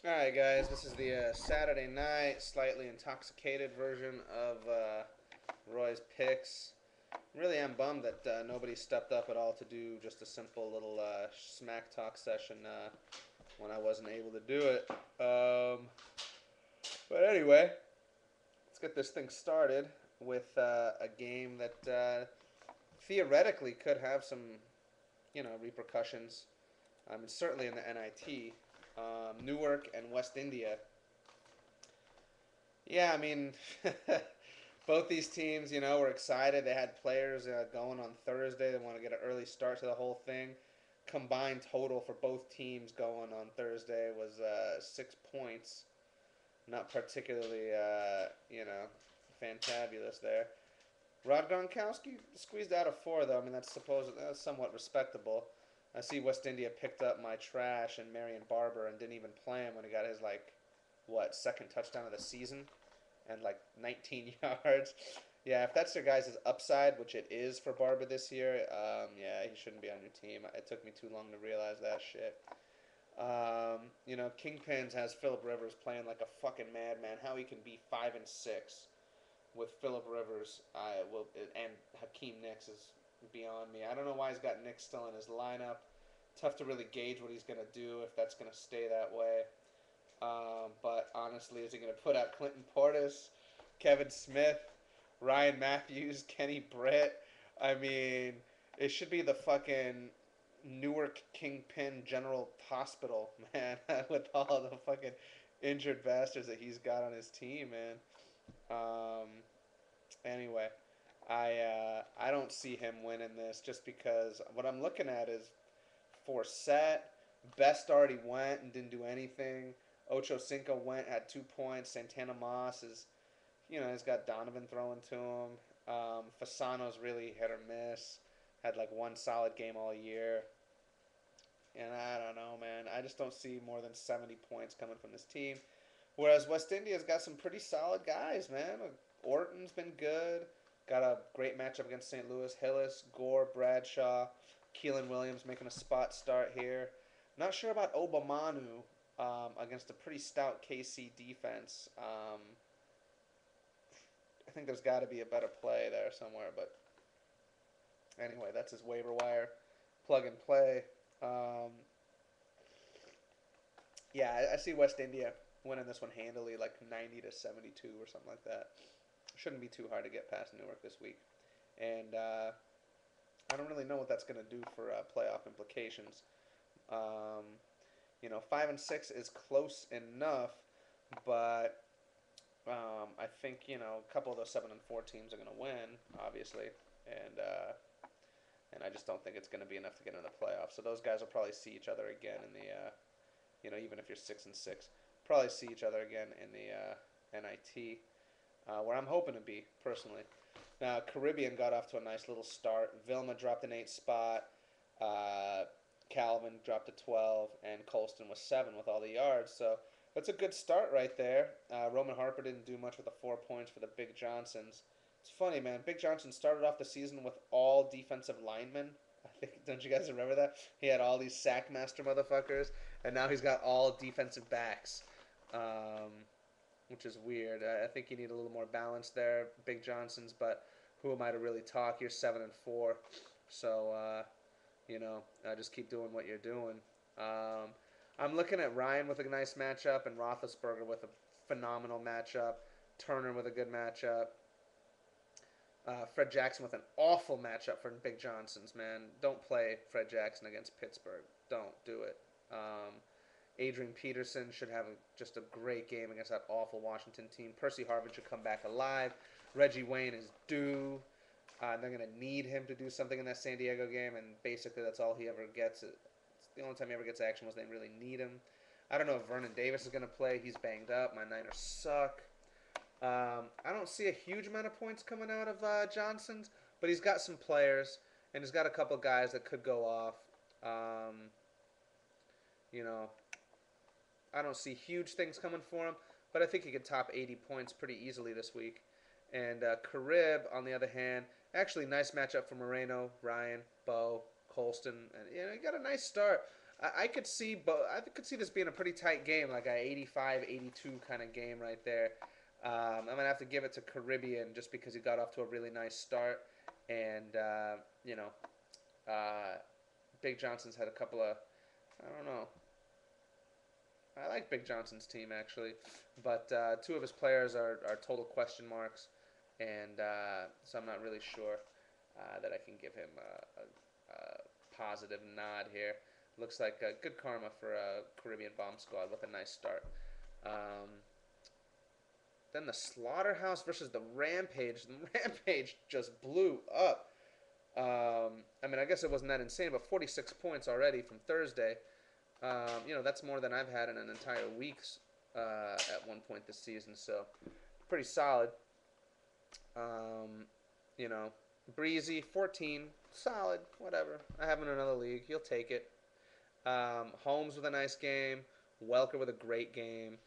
Alright, guys, this is the Saturday night, slightly intoxicated version of Roy's picks. Really am bummed that nobody stepped up at all to do just a simple little smack talk session when I wasn't able to do it. But anyway, let's get this thing started with a game that theoretically could have some, repercussions. Certainly in the NIT. Newark and West India. Yeah, both these teams, were excited. They had players going on Thursday. They want to get an early start to the whole thing. Combined total for both teams going on Thursday was 6 points. Not particularly, fantabulous there. Rod Gronkowski squeezed out a four, though. That's somewhat respectable. I see West India picked up my trash and Marion Barber and didn't even play him when he got his second touchdown of the season and 19 yards. Yeah, if that's your guys' upside, which it is for Barber this year, yeah, he shouldn't be on your team. It took me too long to realize that shit. Kingpins has Philip Rivers playing like a fucking madman. How he can be 5-6 with Philip Rivers, and Hakeem Nicks is beyond me. I don't know why he's got Nicks still in his lineup. Tough to really gauge what he's gonna do if that's gonna stay that way. But honestly, is he going to put out Clinton Portis, Kevin Smith, Ryan Matthews, Kenny Britt? I mean, it should be the fucking Newark Kingpin General Hospital, man, with all the fucking injured bastards that he's got on his team, man. Um, anyway, I don't see him winning this just because what I'm looking at is Forsett. Best already went and didn't do anything. Ocho Cinco went, had 2 points. Santana Moss is, he's got Donovan throwing to him. Fasano's really hit or miss. Had one solid game all year. And I don't know, man. I just don't see more than 70 points coming from this team. Whereas West India's got some pretty solid guys, man. Orton's been good. Got a great matchup against St. Louis. Hillis, Gore, Bradshaw, Keelan Williams making a spot start here. Not sure about Obamanu against a pretty stout KC defense. I think there's got to be a better play there somewhere. But anyway, that's his waiver wire plug and play. Um, yeah, I see West India winning this one handily, like 90-72 or something like that. Shouldn't be too hard to get past Newark this week. And I don't really know what that's going to do for playoff implications. Um, 5-6 is close enough, but I think a couple of those 7-4 teams are going to win, obviously, and I just don't think it's going to be enough to get into the playoffs. So those guys will probably see each other again in the, even if you're 6-6, probably see each other again in the NIT, where I'm hoping to be personally. Now Caribbean got off to a nice little start. Vilma dropped an 8 spot. Uh, Calvin dropped to 12, and Colston was 7 with all the yards. So that's a good start right there. Roman Harper didn't do much with the 4 points for the Big Johnsons. It's funny, man. Big Johnson started off the season with all defensive linemen. I think, don't you guys remember that? He had all these sackmaster motherfuckers, and now he's got all defensive backs, um, which is weird. I think you need a little more balance there, Big Johnsons. But who am I to really talk? You're 7-4, so just keep doing what you're doing. Um, I'm looking at Ryan with a nice matchup and Roethlisberger with a phenomenal matchup. Turner with a good matchup. Fred Jackson with an awful matchup for Big Johnsons, man. Don't play Fred Jackson against Pittsburgh. Don't do it. Adrian Peterson should have just a great game against that awful Washington team. Percy Harvin should come back alive. Reggie Wayne is due. They're going to need him to do something in that San Diego game, and basically that's all he ever gets. It's the only time he ever gets action was they really need him. I don't know if Vernon Davis is going to play. He's banged up. My Niners suck. I don't see a huge amount of points coming out of Johnson's, but he's got some players, and he's got a couple guys that could go off. Um, you know, I don't see huge things coming for him, but I think he could top 80 points pretty easily this week. And Carib, on the other hand, actually nice matchup for Moreno, Ryan, Bo, Colston, and he got a nice start. I could see, but I could see this being a pretty tight game, like a 85-82 kind of game right there. I'm gonna have to give it to Caribbean just because he got off to a really nice start, and you know, uh, Big Johnson's had a couple of, I don't know. I like Big Johnson's team actually, but two of his players are total question marks, and so I'm not really sure that I can give him a positive nod here. Looks like good karma for a Caribbean Bomb Squad with a nice start. Um, then the Slaughterhouse versus the Rampage. The Rampage just blew up. I mean, I guess it wasn't that insane, but 46 points already from Thursday. That's more than I've had in an entire week's at one point this season, so pretty solid. Um, you know, Breezy, 14, solid, whatever. I have him in another league. He'll take it. Holmes with a nice game. Welker with a great game.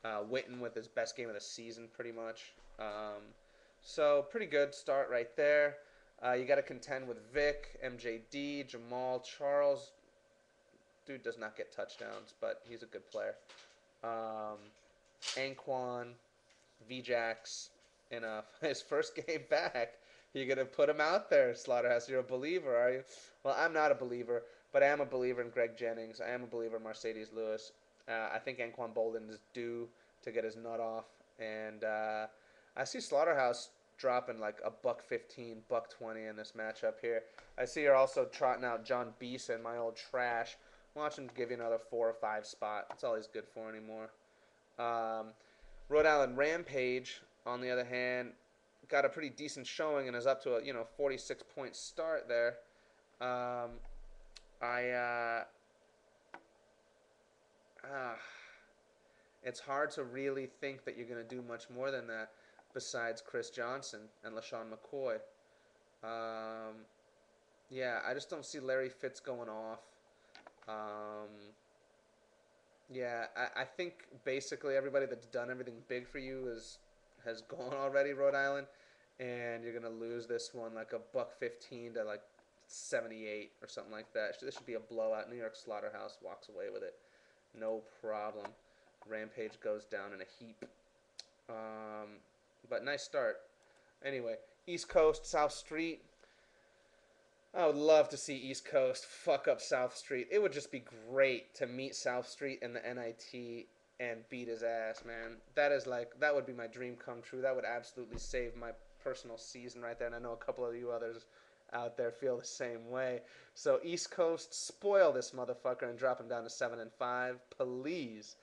Witten with his best game of the season, pretty much. So, pretty good start right there. You got to contend with Vic, MJD, Jamal, Charles. Dude does not get touchdowns, but he's a good player. Anquan, VJax, in his first game back. You're going to put him out there, Slaughterhouse. You're a believer, are you? Well, I'm not a believer, but I am a believer in Greg Jennings. I am a believer in Mercedes Lewis. I think Anquan Bolden is due to get his nut off. And I see Slaughterhouse dropping like a $1.15, $1.20 in this matchup here. I see you're also trotting out John Beeson, my old trash. Watch him give you another 4 or 5 spot. That's all he's good for anymore. Rhode Island Rampage, on the other hand, got a pretty decent showing and is up to a 46-point start there. It's hard to really think that you're going to do much more than that besides Chris Johnson and LaShawn McCoy. Yeah, I just don't see Larry Fitz going off. Yeah, I think basically everybody that's done everything big for you has gone already, Rhode Island, and you're gonna lose this one like a $1.15 to like 78 or something like that. This should be a blowout. New York Slaughterhouse walks away with it, no problem. Rampage goes down in a heap. But nice start. Anyway, East Coast, South Street. I would love to see East Coast fuck up South Street. It would just be great to meet South Street in the NIT and beat his ass, man. That would be my dream come true. That would absolutely save my personal season right there. And I know a couple of you others out there feel the same way. So East Coast, spoil this motherfucker and drop him down to 7-5, please.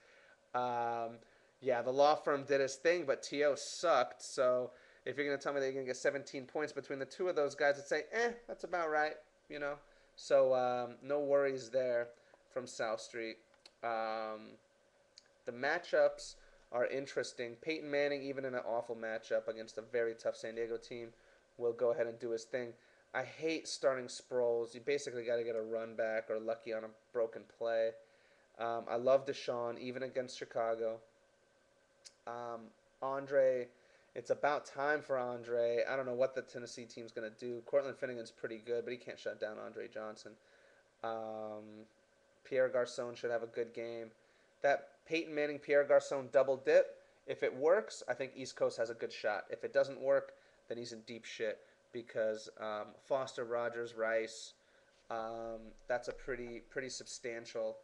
Yeah, the law firm did his thing, but T.O. sucked. So if you're going to tell me that you're going to get 17 points between the two of those guys, I'd say, that's about right, So no worries there from South Street. The matchups are interesting. Peyton Manning, even in an awful matchup against a very tough San Diego team, will go ahead and do his thing. I hate starting Sproles. You basically got to get a run back or lucky on a broken play. I love Deshaun, even against Chicago. Andre, it's about time for Andre. I don't know what the Tennessee team's going to do. Cortland Finnegan's pretty good, but he can't shut down Andre Johnson. Pierre Garçon should have a good game. That Peyton Manning, Pierre Garçon double dip, if it works, I think East Coast has a good shot. If it doesn't work, then he's in deep shit because Foster, Rogers, Rice, that's a pretty substantial,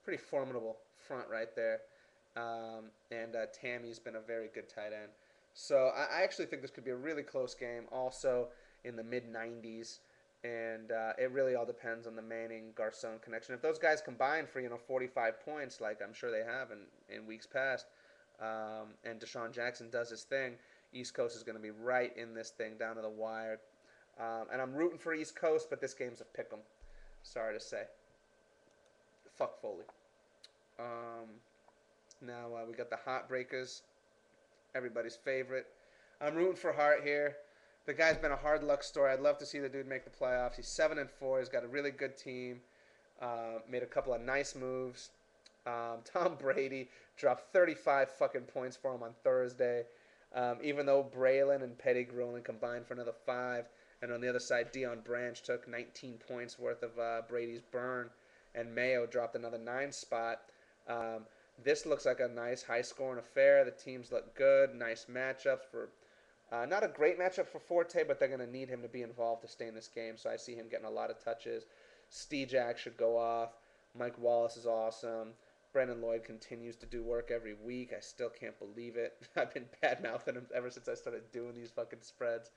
pretty formidable front right there. And Tammy's been a very good tight end. So I actually think this could be a really close game, also in the mid-90s. And it really all depends on the Manning-Garçon connection. If those guys combine for 45 points, like I'm sure they have in weeks past, and Deshaun Jackson does his thing, East Coast is going to be right in this thing down to the wire. And I'm rooting for East Coast, but this game's a pick 'em. Sorry to say. Fuck Foley. Now we got the Heartbreakers, everybody's favorite. I'm rooting for Hart here. The guy's been a hard luck story. I'd love to see the dude make the playoffs. He's 7-4. He's got a really good team. Made a couple of nice moves. Tom Brady dropped 35 fucking points for him on Thursday. Even though Braylon and Pettigrew only combined for another 5. And on the other side, Deion Branch took 19 points worth of Brady's burn. and Mayo dropped another 9 spot. Um, this looks like a nice high-scoring affair. The teams look good. Nice matchups for not a great matchup for Forte, but they're going to need him to be involved to stay in this game. So I see him getting a lot of touches. Stejack should go off. Mike Wallace is awesome. Brendan Lloyd continues to do work every week. I still can't believe it. I've been bad-mouthing him ever since I started doing these fucking spreads.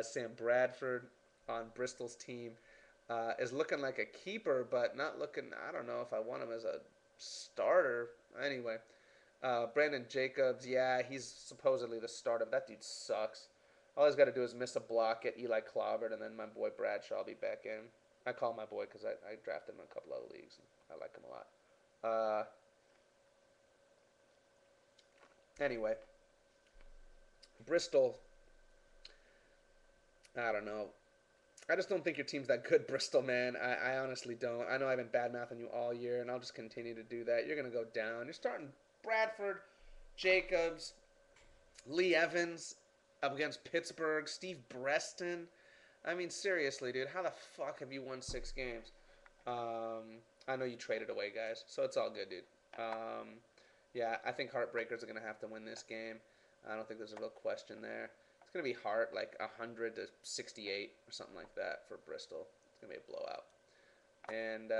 Sam Bradford on Bristol's team is looking like a keeper, but not looking, I don't know if I want him as a starter. Anyway, Brandon Jacobs, yeah, he's supposedly the starter, but that dude sucks. All he's got to do is miss a block, get Eli clobbered, and then my boy Bradshaw will be back in. I call him my boy because I drafted him in a couple other leagues. And I like him a lot. Anyway, Bristol, I don't know. I just don't think your team's that good, Bristol, man. I honestly don't. I know I've been bad-mouthing you all year, and I'll just continue to do that. You're going to go down. You're starting Bradford, Jacobs, Lee Evans up against Pittsburgh, Steve Breston. I mean, seriously, dude, how the fuck have you won 6 games? I know you traded away guys, so it's all good, dude. Yeah, I think Heartbreakers are going to have to win this game. I don't think there's a real question there. It's going to be Hart, like 100 to 68 or something like that for Bristol. It's going to be a blowout. And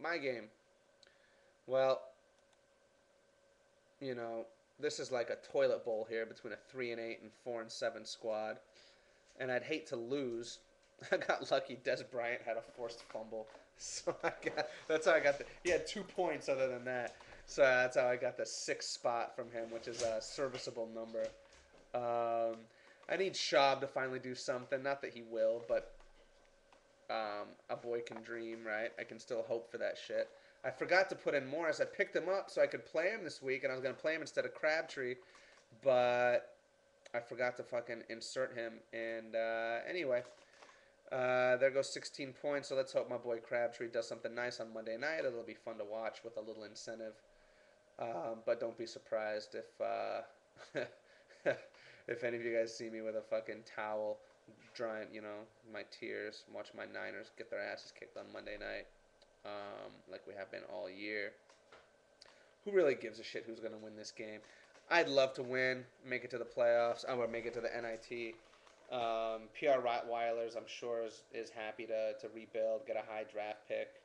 my game. Well, you know, this is like a toilet bowl here between a 3-8 and 4-7 squad. And I'd hate to lose. I got lucky. Des Bryant had a forced fumble, so that's how I got he had 2 points other than that. So that's how I got the 6th spot from him, which is a serviceable number. I need Schaub to finally do something. Not that he will, but a boy can dream, right? I can still hope for that shit. I forgot to put in Morris. I picked him up so I could play him this week, and I was going to play him instead of Crabtree, but I forgot to fucking insert him. And anyway, there goes 16 points, so let's hope my boy Crabtree does something nice on Monday night. It'll be fun to watch with a little incentive. But don't be surprised if if any of you guys see me with a fucking towel drying, my tears, watch my Niners get their asses kicked on Monday night, like we have been all year. Who really gives a shit who's going to win this game? I'd love to win, make it to the playoffs, or make it to the NIT. PR Rottweilers, I'm sure, is happy to rebuild, get a high draft pick,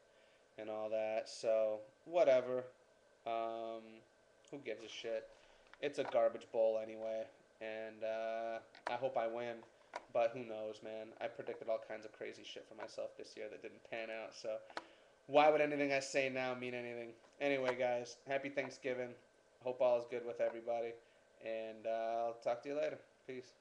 and all that. So, whatever. Who gives a shit? It's a garbage bowl anyway, and I hope I win. But who knows, man? I predicted all kinds of crazy shit for myself this year that didn't pan out. So why would anything I say now mean anything? Anyway, guys, happy Thanksgiving. Hope all is good with everybody. And I'll talk to you later. Peace.